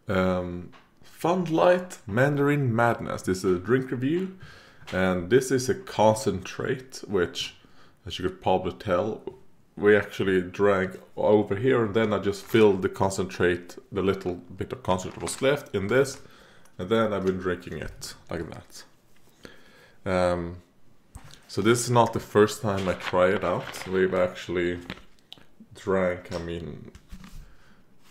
Fun Light Mandarin Madness. This is a drink review, and this is a concentrate, which, as you could probably tell, we actually drank over here, and then I just filled the concentrate, the little bit of concentrate was left in this, and then I've been drinking it like that. So this is not the first time I try it out. We've actually drank,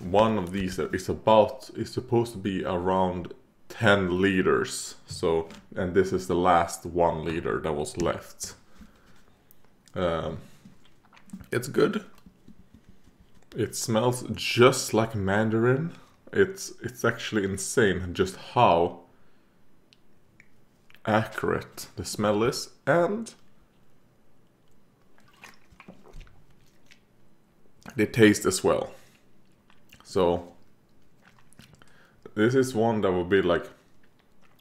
one of these is supposed to be around 10 liters. So, and this is the last 1 liter that was left. It's good. It smells just like Mandarin. It's actually insane just how accurate the smell is, and the taste as well. So this is one that would be like,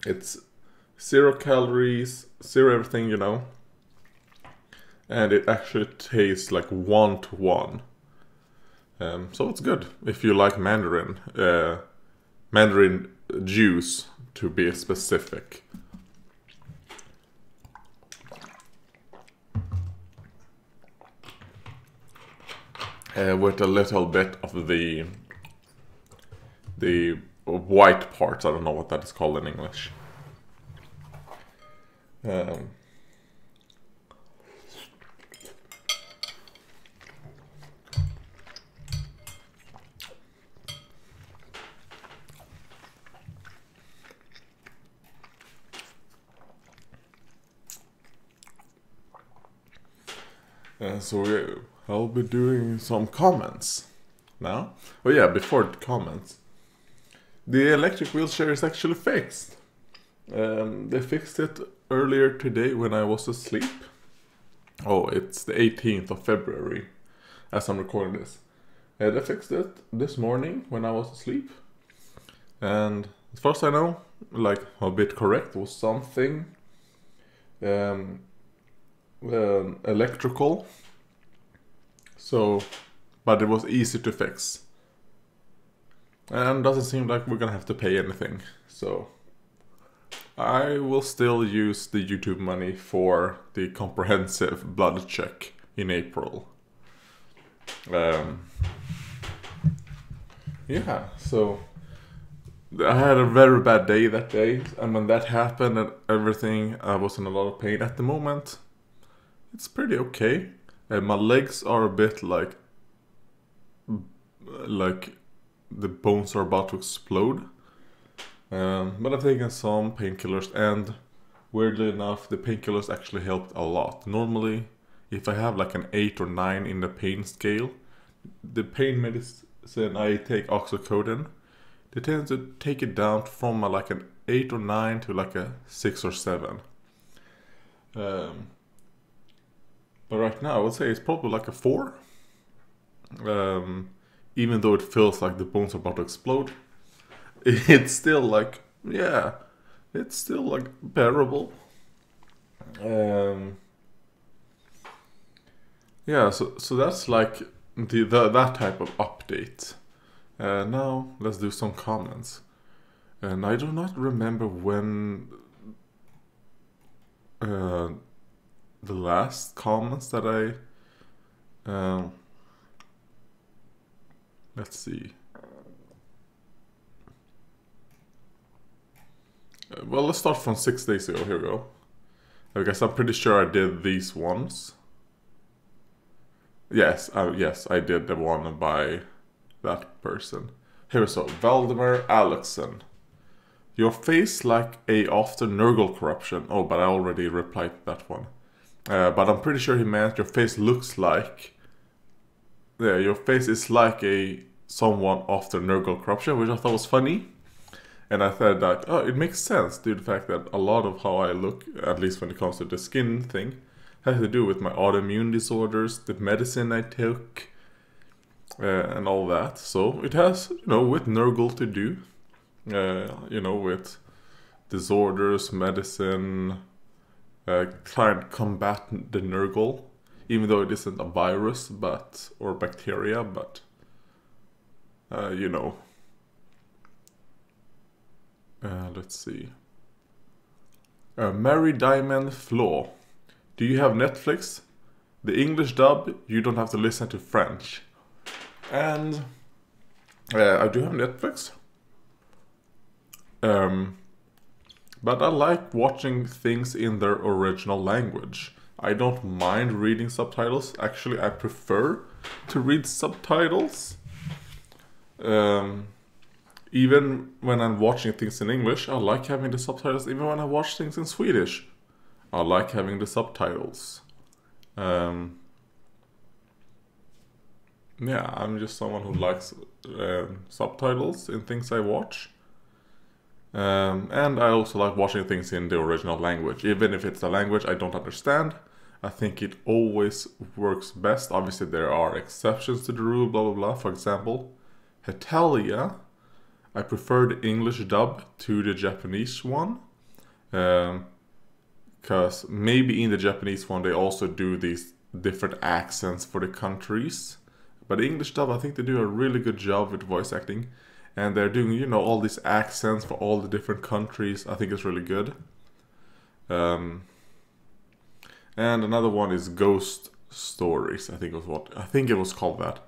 it's 0 calories, 0 everything, you know, and it actually tastes like 1-to-1. So it's good if you like Mandarin, Mandarin juice to be specific. With a little bit of the white parts. I don't know what that is called in English. So I'll be doing some comments now. Oh yeah, before the comments, the electric wheelchair is actually fixed. They fixed it earlier today when I was asleep. Oh, it's the 18th of February as I'm recording this. They fixed it this morning when I was asleep. And as far as I know, like a bit correct, was something electrical. So, but it was easy to fix. And doesn't seem like we're gonna have to pay anything. So, I will still use the YouTube money for the comprehensive blood check in April. Yeah, so I had a very bad day that day, and when that happened and everything, I was in a lot of pain. At the moment, it's pretty okay. My legs are a bit like the bones are about to explode. But I've taken some painkillers, and weirdly enough, the painkillers actually helped a lot. Normally, if I have like an 8 or 9 in the pain scale, the pain medicine I take, oxycodone, they tend to take it down from like an 8 or 9 to like a 6 or 7. But right now, I would say it's probably like a 4. Even though it feels like the bones are about to explode, it's still like, yeah, it's still like bearable. Yeah, so that's like that type of update. Now let's do some comments. And I do not remember when the last comments that let's see. Well, let's start from 6 days ago. Here we go. I guess I'm pretty sure I did these ones. Yes, I did the one by that person. Here we go. Valdemar Alexson. Your face like a after Nurgle corruption. Oh, but I already replied to that one. But I'm pretty sure he meant your face looks like... Yeah, your face is like someone after Nurgle corruption, which I thought was funny. And I thought that, oh, it makes sense due to the fact that a lot of how I look, at least when it comes to the skin thing, has to do with my autoimmune disorders, the medicine I took, and all that. So it has, with Nurgle to do, with disorders, medicine, trying to combat the Nurgle, even though it isn't a virus, or bacteria, but, Let's see. Mary Diamond Flaw. Do you have Netflix? The English dub, you don't have to listen to French. And I do have Netflix. But I like watching things in their original language. I don't mind reading subtitles. Actually, I prefer to read subtitles. Even when I'm watching things in English, I like having the subtitles. Even when I watch things in Swedish, I like having the subtitles. Yeah, I'm just someone who likes subtitles in things I watch. And I also like watching things in the original language. Even if it's a language I don't understand, I think it always works best. Obviously, there are exceptions to the rule, blah blah blah. For example, Hetalia, I prefer the English dub to the Japanese one. Because maybe in the Japanese one they also do these different accents for the countries. But the English dub, I think they do a really good job with voice acting. And they're doing, you know, all these accents for all the different countries. I think it's really good. And another one is Ghost Stories. I think it was called that.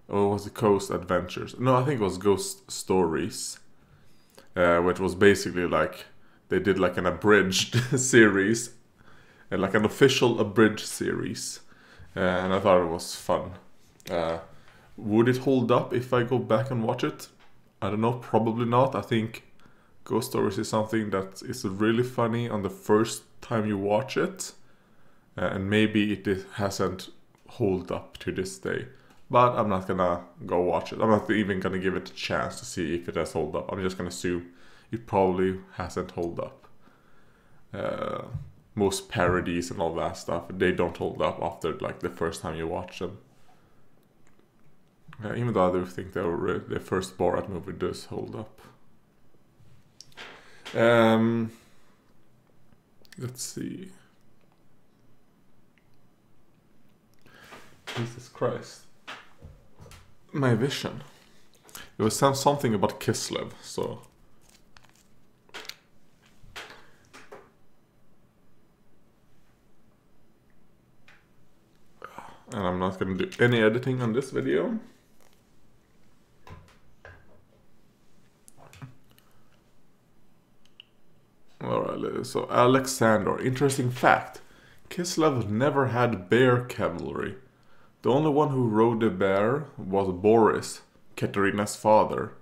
Or was it Ghost Adventures? No, I think it was Ghost Stories. Which was basically like they did like an abridged series, and like an official abridged series. And I thought it was fun. Would it hold up if I go back and watch it? I don't know, probably not. I think Ghost Stories is something that is really funny on the first time you watch it. And maybe it hasn't hold up to this day. But I'm not gonna go watch it. I'm not even gonna give it a chance to see if it has hold up. I'm just gonna assume it probably hasn't hold up. Most parodies and all that stuff, they don't hold up after like the first time you watch them. Even though I do think the first Borat movie does hold up. Let's see. Jesus Christ. My vision. It was something about Kislev, so... And I'm not gonna do any editing on this video. Alright, so Alexander. Interesting fact. Kislev never had bear cavalry. The only one who rode the bear was Boris, Katerina's father.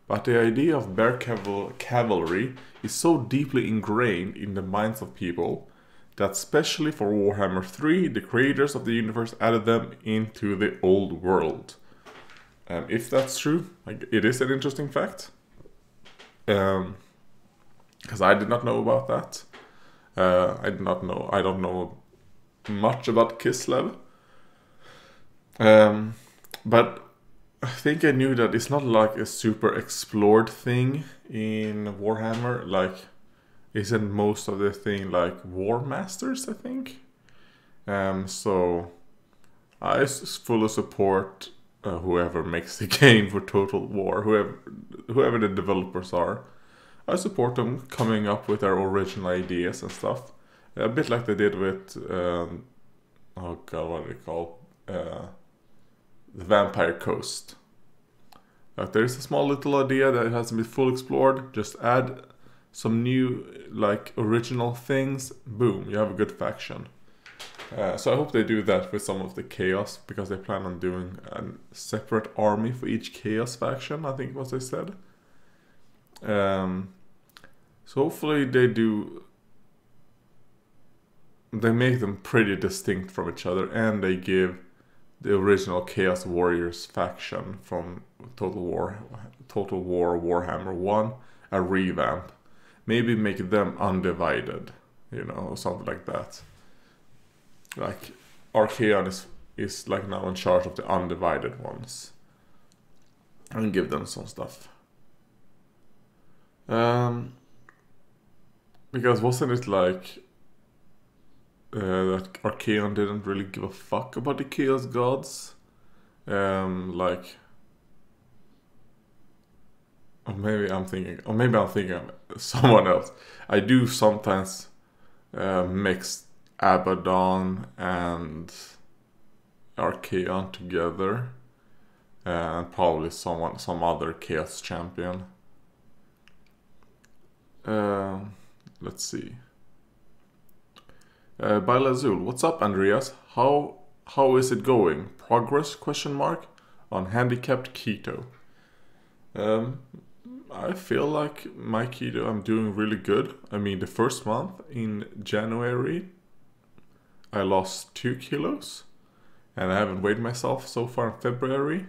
But the idea of bear cavalry is so deeply ingrained in the minds of people that especially for Warhammer 3, the creators of the universe added them into the old world. If that's true, it is an interesting fact. Because I did not know about that. I don't know much about Kislev. But I think I knew that it's not like a super explored thing in Warhammer. Like, isn't most of the thing like War Masters, I think? So I fully support whoever makes the game for Total War, whoever the developers are. I support them coming up with their original ideas and stuff. A bit like they did with, oh god, what are they called? The Vampire Coast. Like, there's a small little idea that hasn't been fully explored. Just add some new, like, original things. Boom, you have a good faction. So I hope they do that with some of the Chaos, because they plan on doing a separate army for each Chaos faction, I think was they said. So hopefully they make them pretty distinct from each other, and they give the original Chaos Warriors faction from Total War Warhammer 1 a revamp. Maybe make them undivided, you know, or something like that. Like, Archaeon is like now in charge of the undivided ones. And give them some stuff. Because wasn't it like that Archaeon didn't really give a fuck about the Chaos Gods? Like, Or maybe I'm thinking of someone else. I do sometimes mix Abaddon and Archaeon together, and probably some other Chaos champion. Let's see. By Lazul, what's up, Andreas? How is it going? Progress? Question mark on handicapped keto. I feel like my keto, I'm doing really good. I mean, the first month in January, I lost 2 kilos, and I haven't weighed myself so far in February.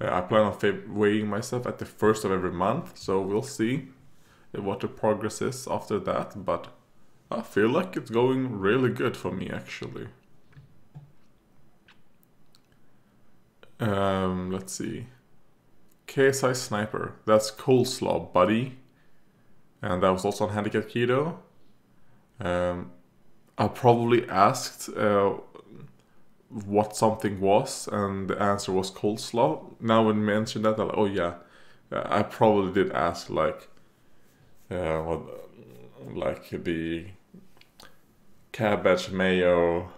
I plan on weighing myself at the first of every month, so we'll see what the progress is after that, but I feel like it's going really good for me, actually. Let's see. KSI Sniper, that's coleslaw, buddy. And that was also on handicap keto. I probably asked what something was, and the answer was coleslaw. Now when you mention that, I'm like, oh yeah, I probably did ask like the cabbage, mayo,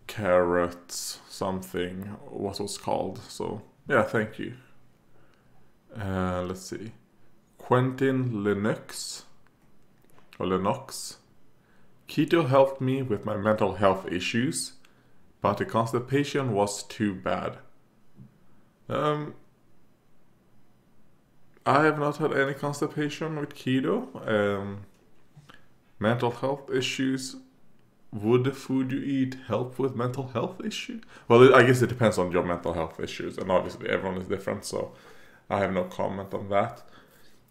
carrots, something, what was called. So yeah, thank you. Let's see. Quentin Lennox. Keto helped me with my mental health issues, but the constipation was too bad. I have not had any constipation with keto. Mental health issues. Would the food you eat help with mental health issues? Well, I guess it depends on your mental health issues, and obviously everyone is different, so I have no comment on that.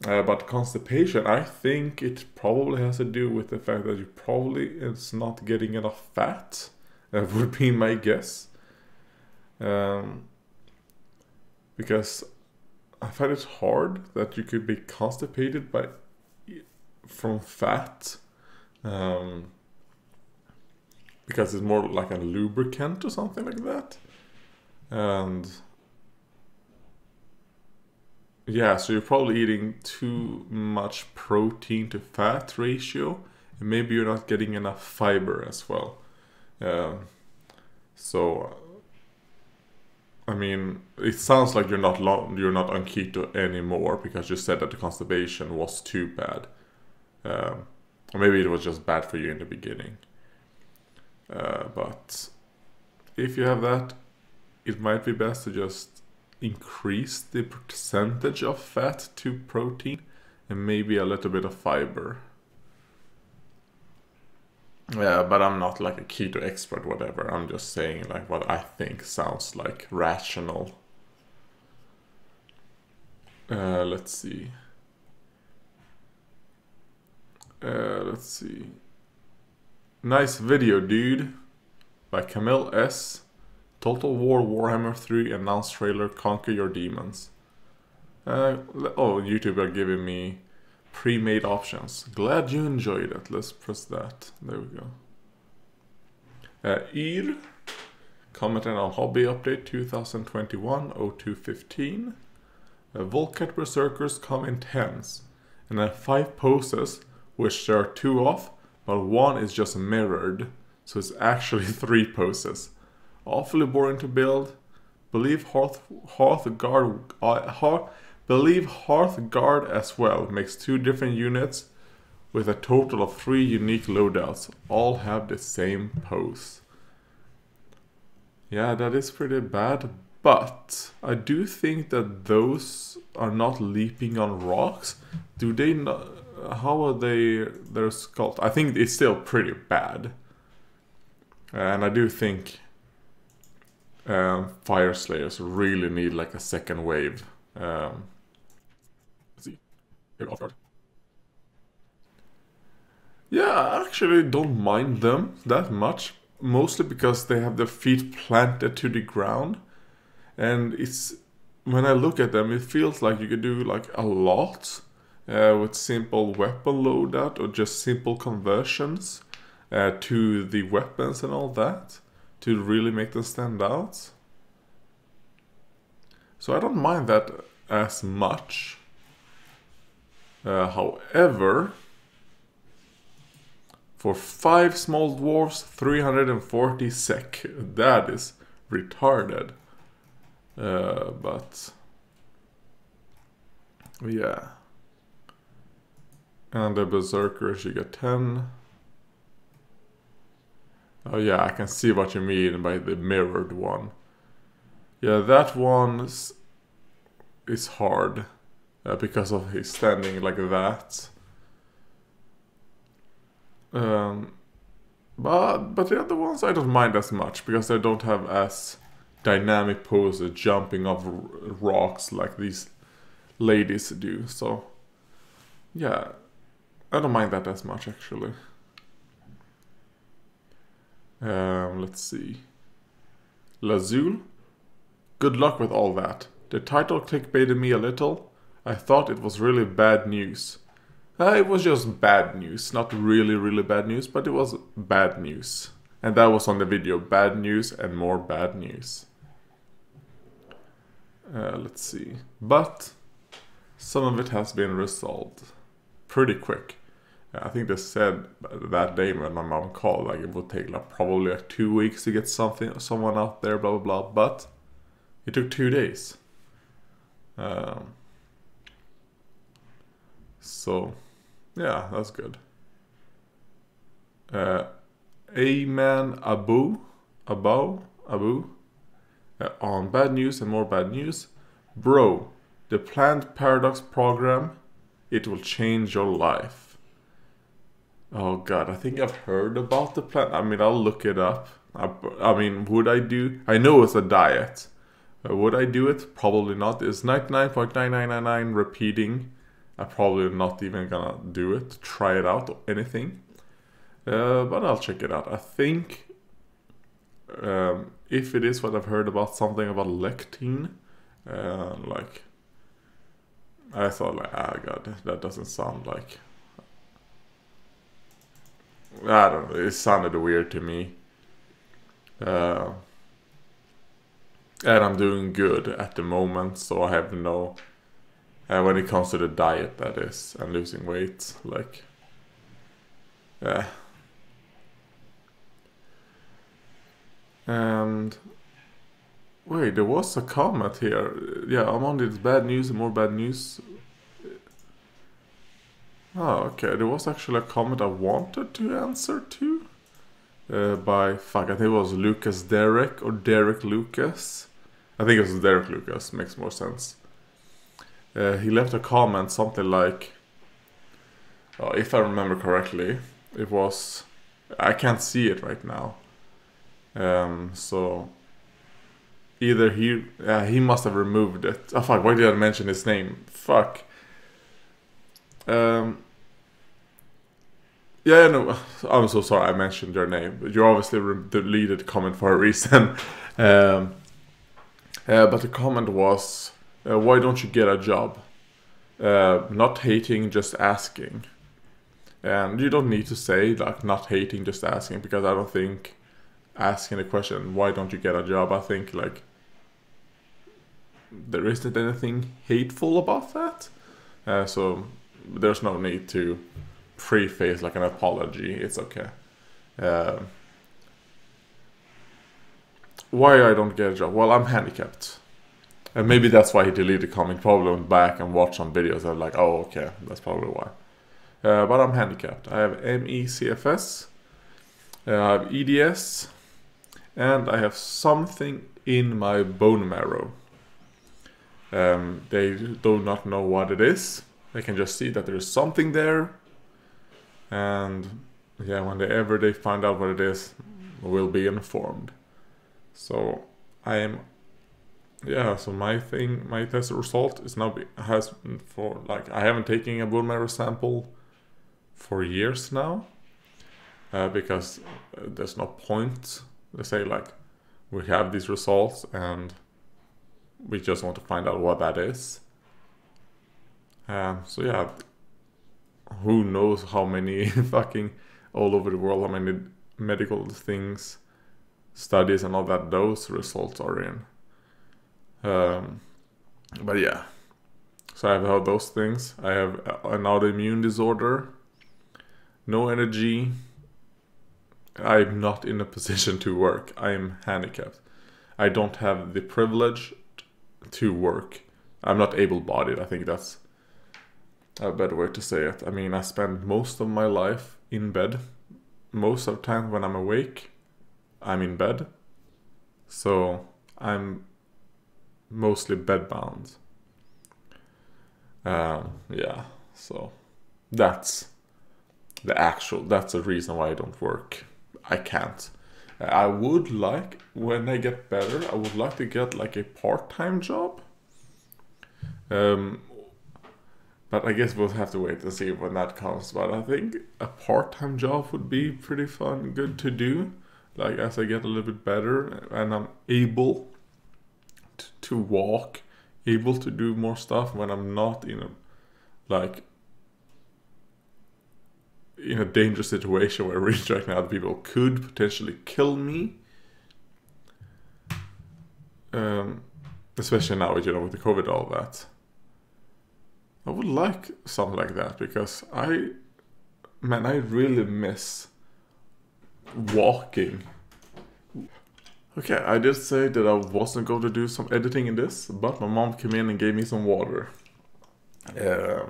But constipation, I think it probably has to do with the fact that you probably is not getting enough fat. That would be my guess. Because I find it hard that you could be constipated from fat. Because it's more like a lubricant or something like that. And yeah, so you're probably eating too much protein to fat ratio, and maybe you're not getting enough fiber as well. So I mean, it sounds like you're not on keto anymore, because you said that the constipation was too bad. Or maybe it was just bad for you in the beginning. But if you have that, it might be best to just increase the percentage of fat to protein and maybe a little bit of fiber. Yeah, but I'm not like a keto expert, whatever. I'm just saying like what I think sounds like rational. Let's see. Nice video, dude. By Camille S. Total War Warhammer 3 announced trailer Conquer Your Demons. YouTube are giving me pre-made options. Glad you enjoyed it. Let's press that. There we go. Commenting on hobby update 2021-02-15. Volcat Berserkers come in 10s and have 5 poses, which there are 2 of, but 1 is just mirrored, so it's actually 3 poses. Awfully boring to build. Believe Hearthguard as well makes 2 different units with a total of 3 unique loadouts. All have the same pose. Yeah, that is pretty bad, but I do think that those are not leaping on rocks. Do they not? How are their sculpt? I think it's still pretty bad. And I do think Fire Slayers really need like a second wave. Let's see. Yeah, I actually don't mind them that much. Mostly because they have their feet planted to the ground. And it's, when I look at them, it feels like you could do like a lot with simple weapon loadout or just simple conversions to the weapons and all that to really make them stand out. So I don't mind that as much. However, for 5 small dwarfs, 340 SEK. That is retarded. But yeah. And the berserkers, you get 10. Oh yeah, I can see what you mean by the mirrored one. Yeah, that one is hard because of his standing like that. But the other ones I don't mind as much because they don't have as dynamic poses jumping off rocks like these ladies do. So yeah, I don't mind that as much actually. Let's see. Lazul, good luck with all that. The title clickbaited me a little. I thought it was really bad news. It was just bad news, not really bad news, but it was bad news. And that was on the video, bad news and more bad news. Let's see. But some of it has been resolved pretty quick. I think they said that day when my mom called, like it would take like probably like 2 weeks to get someone out there, blah blah blah. But it took 2 days. So yeah, that's good. Amen Abu. On bad news and more bad news. Bro, the planned paradox program, it will change your life. Oh god, I think I've heard about the plan. I mean, I'll look it up. I mean, would I do? I know it's a diet. Would I do it? Probably not. It's 99.9999 repeating. I'm probably not even gonna do it, try it out or anything. But I'll check it out. I think if it is what I've heard about, something about lectin, like I thought like, god, that doesn't sound like, I don't know, it sounded weird to me. And I'm doing good at the moment, so I have no, when it comes to the diet that is, and losing weight, like, yeah. And wait, there was a comment here. Yeah, I'm on this bad news and more bad news. Oh, okay. There was actually a comment I wanted to answer to. By, fuck, I think it was Lucas Derek or Derek Lucas. I think it was Derek Lucas, makes more sense. He left a comment, something like, if I remember correctly, it was, I can't see it right now. So either he must have removed it. Oh fuck, why did I mention his name? Fuck. Yeah, no, I'm so sorry I mentioned your name. But you obviously deleted the comment for a reason. But the comment was, why don't you get a job? Not hating, just asking. And you don't need to say like not hating, just asking, because I don't think asking the question, why don't you get a job? I think like there isn't anything hateful about that. So there's no need to preface like an apology. It's okay. Why I don't get a job? Well, I'm handicapped. And maybe that's why he deleted the comment. Probably went back and watched some videos and like, oh, okay, that's probably why. But I'm handicapped. I have ME/CFS, I have EDS, and I have something in my bone marrow. They do not know what it is. They can just see that there's something there. And yeah, whenever they find out what it is, we'll be informed. So I am, yeah, so my test result is now, has for like, I haven't taken a bone marrow sample for years now. Because there's no point. They say like, we have these results and we just want to find out what that is. So yeah, who knows how many fucking all over the world, how many medical things, studies and all that those results are in. But yeah, So I have those things. I have an autoimmune disorder, no energy. I'm not in a position to work. I'm handicapped. I don't have the privilege to work. I'm not able-bodied. I think that's a better way to say it. I mean, I spend most of my life in bed. Most of the time when I'm awake, I'm in bed. So I'm mostly bedbound. Yeah, so that's the reason why I don't work. I can't. I would like, when I get better, I would like to get like a part-time job. But I guess we'll have to wait and see when that comes. But I think a part-time job would be pretty fun, good to do. Like as I get a little bit better and I'm able to walk, able to do more stuff when I'm not in a dangerous situation where really right now people could potentially kill me. Especially now, with the COVID, all that. I would like something like that because I really miss walking. Okay, I did say that I wasn't going to do some editing in this, but my mom came in and gave me some water. I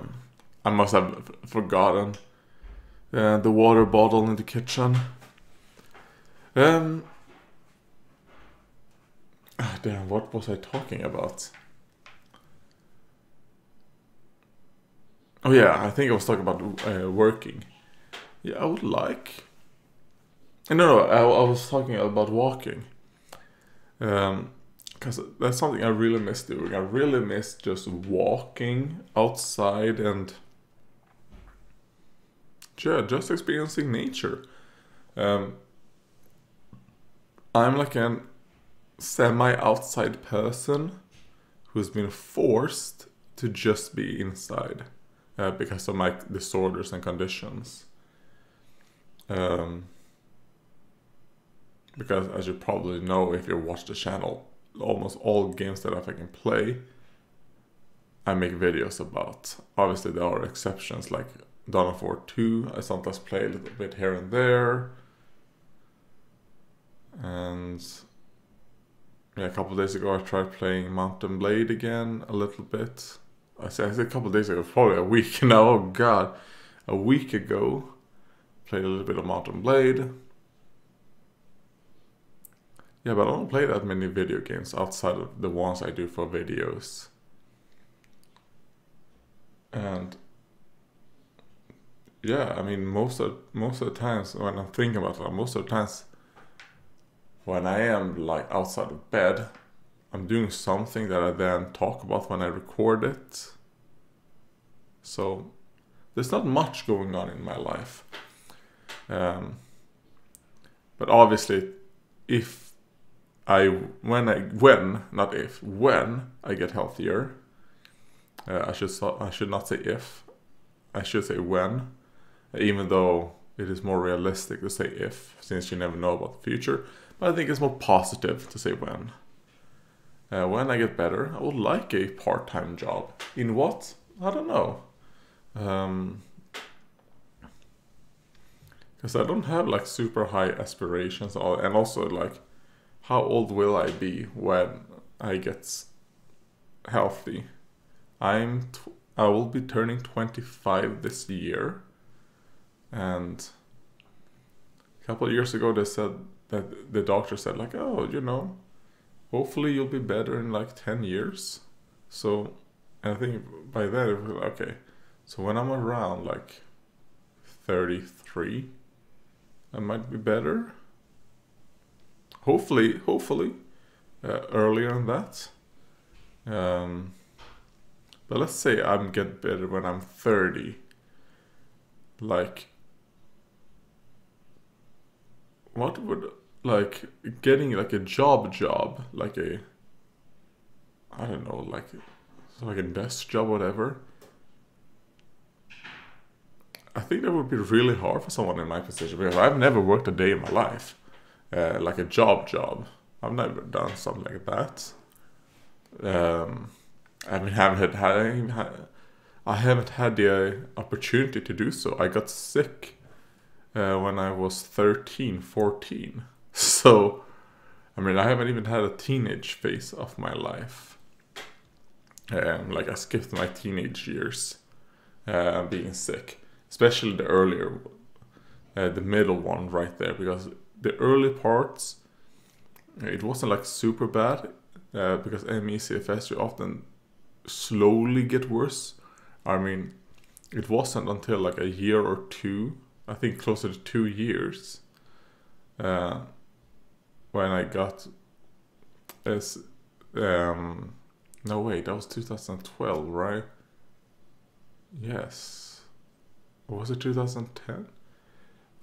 must have forgotten the water bottle in the kitchen. Damn, what was I talking about? Oh yeah, I think I was talking about working. Yeah, I would like... No, I was talking about walking. Because that's something I really miss doing. I really miss just walking outside and just experiencing nature. I'm like a semi-outside person who's been forced to just be inside because of my disorders and conditions. Because as you probably know if you watch the channel, almost all games that I can play, I make videos about. Obviously there are exceptions like Dawn of War 2, I sometimes play a little bit here and there. And yeah, a couple of days ago I tried playing Mountain Blade again a little bit. I said a couple of days ago, probably a week now, oh god. A week ago, played a little bit of Mountain Blade. Yeah, but I don't play that many video games outside of the ones I do for videos. And yeah, I mean most of the times when I'm thinking about it, most of the times when I am like outside of bed, I'm doing something that I then talk about when I record it. So there's not much going on in my life. But obviously, when I get healthier, I should not say if, I should say when, even though it is more realistic to say if, since you never know about the future. But I think it's more positive to say when. When I get better, I would like a part-time job. In what? I don't know. Because I don't have like super high aspirations, and also like, how old will I be when I get healthy? I will be turning 25 this year, and a couple of years ago they said that the doctor said like, oh, hopefully you'll be better in like 10 years. So I think by then it was okay. So when I'm around like 33, I might be better. Hopefully, earlier than that. But let's say I'm get better when I'm 30. Like, what would, like, getting like a job, like a, I don't know, like a desk job, whatever. I think that would be really hard for someone in my position, because I've never worked a day in my life. Like a job. I've never done something like that. I mean, I haven't had the opportunity to do so. I got sick when I was 13, 14. So, I mean, I haven't even had a teenage phase of my life. Like, I skipped my teenage years being sick. Especially the earlier, the middle one right there. Because the early parts, it wasn't like super bad. Because ME, CFS, you often slowly get worse. I mean, it wasn't until like a year or two, I think closer to 2 years, when I got this. No, wait, that was 2012, right? Yes. Or was it 2010?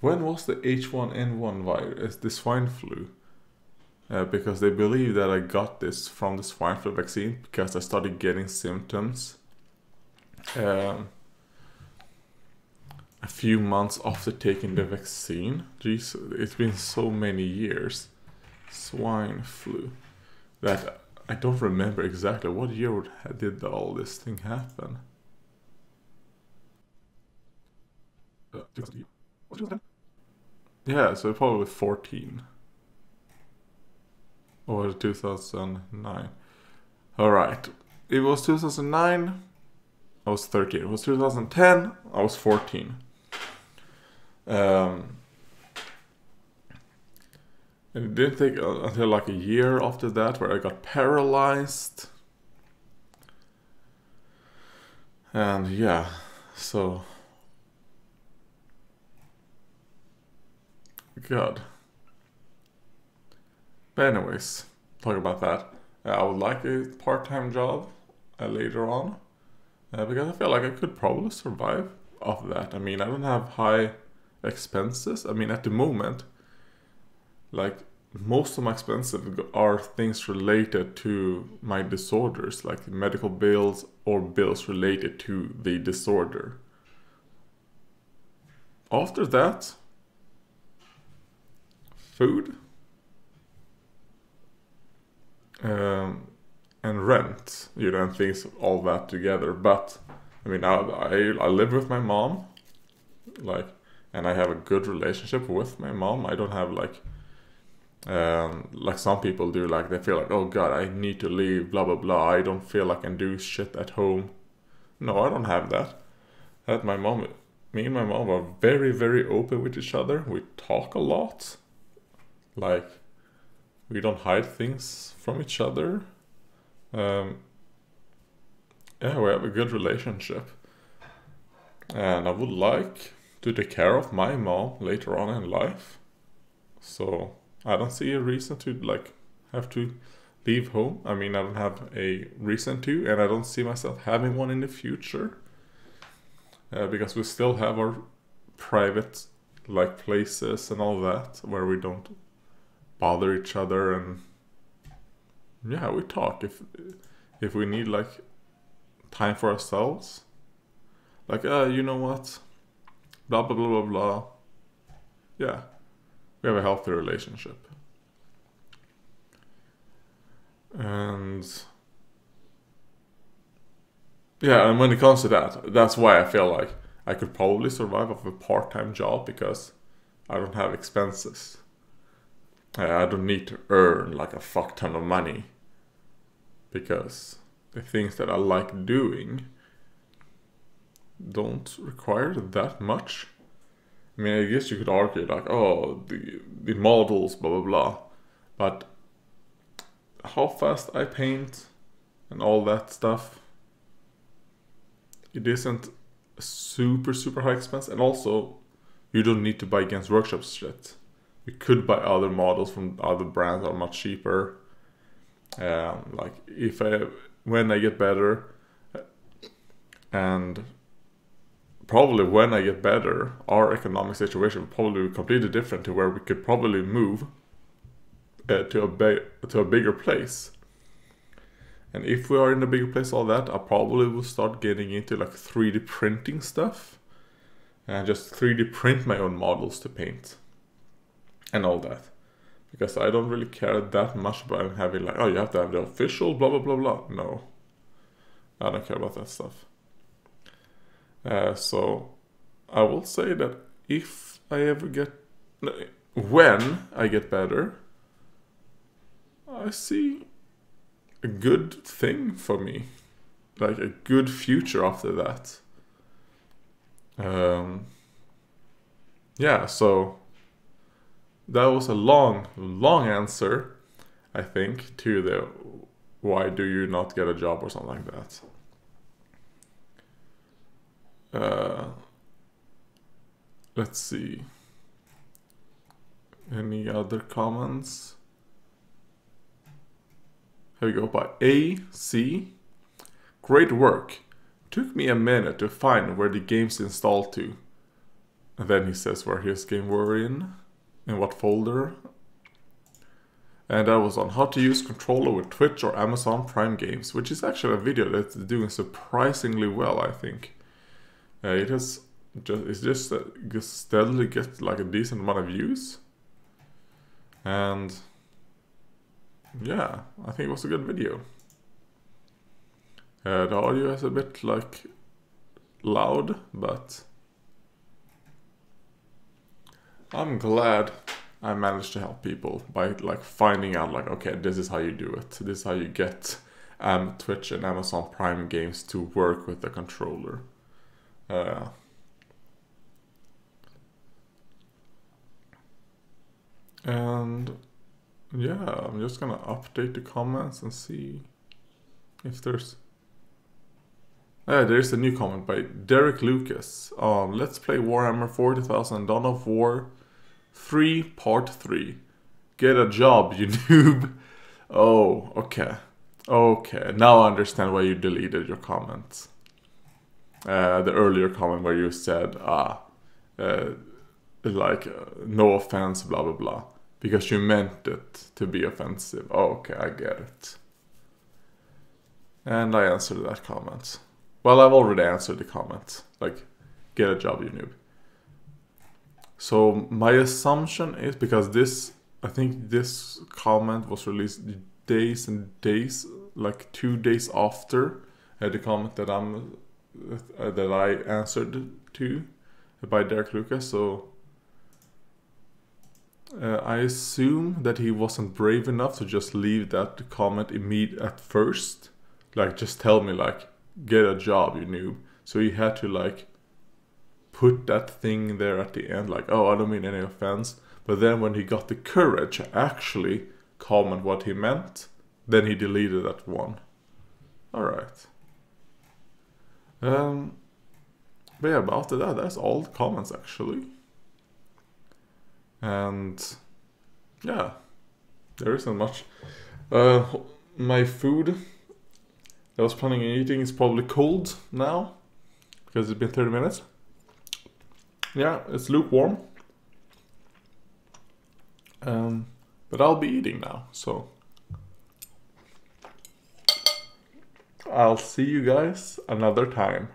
When was the H1N1 virus, the swine flu? Because they believe that I got this from the swine flu vaccine because I started getting symptoms a few months after taking the vaccine. Jeez, it's been so many years. Swine flu. That I don't remember exactly what year did all this thing happen. Yeah, so probably 14. Or 2009. Alright. It was 2009. I was 13. It was 2010. I was 14. And it didn't take until like a year after that where I got paralyzed. And yeah, so... God. But anyways, talk about that. I would like a part-time job later on. Because I feel like I could probably survive off that. I mean, I don't have high expenses. I mean, at the moment, like, most of my expenses are things related to my disorders, like medical bills or bills related to the disorder. After that, food and rent, you know, and things, all that together. But I mean, I live with my mom, like, and I have a good relationship with my mom. I don't have like some people do, like they feel like, oh god, I need to leave, blah blah blah. I don't feel like I can do shit at home. No, I don't have that. Me and my mom are very, very open with each other. We talk a lot. Like, we don't hide things from each other. Yeah, we have a good relationship. And I would like to take care of my mom later on in life. So I don't see a reason to like have to leave home. I mean, I don't have a reason to, and I don't see myself having one in the future. Because we still have our private like places and all that where we don't bother each other, and yeah, we talk if we need like time for ourselves. Like, you know what? Blah blah blah blah blah. Yeah, we have a healthy relationship. And yeah, and when it comes to that, that's why I feel like I could probably survive off a part-time job, because I don't have expenses. I don't need to earn like a fuck ton of money, because the things that I like doing don't require that much. I mean, I guess you could argue like, oh, the models, blah blah blah, but how fast I paint and all that stuff, it isn't a super super high expense. And also, you don't need to buy Games Workshop shit. You could buy other models from other brands that are much cheaper. Like, when I get better, and probably when I get better, our economic situation will probably be completely different, to where we could probably move to a bigger place. And if we are in a bigger place, all that, I probably will start getting into like 3D printing stuff, and just 3D print my own models to paint and all that, because I don't really care that much about having like, oh, you have to have the official blah blah blah blah. No, I don't care about that stuff. So I will say that if I ever get, when I get better, I see a good thing for me, like a good future after that. Yeah, so that was a long answer, I think, to the why do you not get a job or something like that. Let's see. Any other comments? Here we go by AC. Great work. Took me a minute to find where the game's installed to. And then he says where his game were in what folder. And that was on how to use controller with Twitch or Amazon Prime games, which is actually a video that's doing surprisingly well, I think. It's just steadily get like a decent amount of views. And yeah, I think it was a good video. The audio is a bit like loud, but I'm glad I managed to help people by like finding out like, okay, this is how you do it. This is how you get Twitch and Amazon Prime games to work with the controller. And yeah, I'm just gonna update the comments and see if there's... there's a new comment by Derek Lucas. Let's play Warhammer 40,000 Dawn of War 3 Part 3. Get a job, you noob. Oh, okay. Okay, now I understand why you deleted your comments. The earlier comment where you said, no offense, blah blah blah. Because you meant it to be offensive. Oh, okay, I get it. And I answered that comment. Well, I've already answered the comment. Like, get a job, you noob. So my assumption is, because this, I think this comment was released days and days, like 2 days after the comment that I answered to by Derek Lucas. So I assume that he wasn't brave enough to just leave that comment at first. Like, just tell me, like, get a job, you noob. So he had to, like, put that thing there at the end, like, oh, I don't mean any offense. But then when he got the courage to actually comment what he meant, then he deleted that one. Alright. But yeah, but after that, that's all the comments, actually. And yeah, there isn't much. My food I was planning on eating is probably cold now, because it's been 30 minutes. Yeah, it's lukewarm. But I'll be eating now, so I'll see you guys another time.